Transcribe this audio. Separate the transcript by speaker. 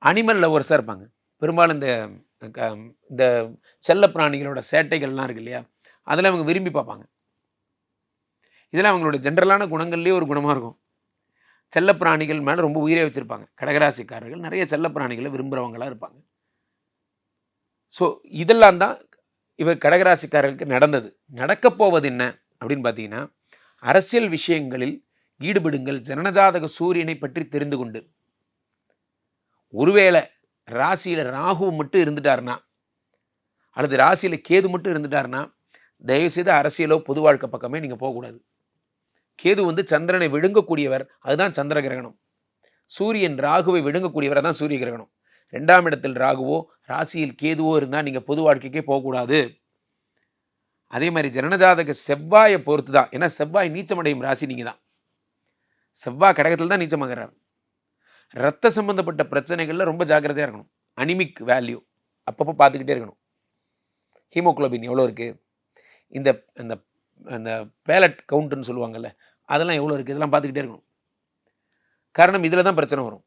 Speaker 1: Animal லவ்வர்ஸா இருப்பாங்க. பெரும்பாலும் க இந்த செல்ல பிராணிகளோட சேட்டைகள்லாம் இருக்கு இல்லையா? அதெல்லாம் அவங்க விரும்பி பார்ப்பாங்க. இதெல்லாம் அவங்களோட ஜென்ரலான குணங்கள்லயே ஒரு குணமா இருக்கும். செல்ல பிராணிகள் மேல ரொம்ப உயிரே வச்சிருப்பாங்க. கடகராசிக்காரர்கள் நெறைய செல்ல பிராணிகள விரும்புறவங்களா இருப்பாங்க. ஸோ இதெல்லாம் தான் இவர் கடகராசிக்காரர்களுக்கு நடந்தது. நடக்கப் போவது என்ன அப்படின்னு பார்த்தீங்கன்னா, அரசியல் விஷயங்களில் ஈடுபடுங்கள். ஜனனஜாதக சூரியனை பற்றி தெரிந்து கொண்டு. ஒருவேள ராசியில ராகு மட்டும் இருந்துட்டாருன்னா, அல்லது ராசியில கேது மட்டும் இருந்துட்டாருன்னா, தயவுசெய்து அரசியலோ, பொது வாழ்க்கை பக்கமே நீங்க போகக்கூடாது. கேது வந்து சந்திரனை விழுங்கக்கூடியவர். அதுதான் சந்திர கிரகணம். சூரியன் ராகுவை விழுங்கக்கூடியவர். அதான் சூரிய கிரகணம். 2ஆம் இடத்தில் ராகுவோ, ராசியில் கேதுவோ இருந்தா நீங்க பொது வாழ்க்கைக்கே போகக்கூடாது. அதே மாரி ஜனனஜாதக செவ்வாய பொறுத்து தான். ஏன்னா செவ்வாய் நீச்சமடையும் ராசி நீங்க தான். செவ்வாய் கடகத்தில தான் நீச்சமாகுறார். ரத்த சம்பந்தப்பட்ட பிரச்சனைகள்ல ரொம்ப ஜாக்கிரதையா இருக்கணும். அனிமிக் வேல்யூ அப்பப்போ பார்த்துக்கிட்டே இருக்கணும். ஹீமோகுளோபின் எவ்வளோ இருக்கு? இந்த இந்த அந்த பேலட் கவுண்ட்ன்னு சொல்லுவாங்கல்ல, அதெல்லாம் எவ்வளோ இருக்கு? இதெல்லாம் பார்த்துக்கிட்டே இருக்கணும். காரணம் இதில தான் பிரச்சனை வரும்.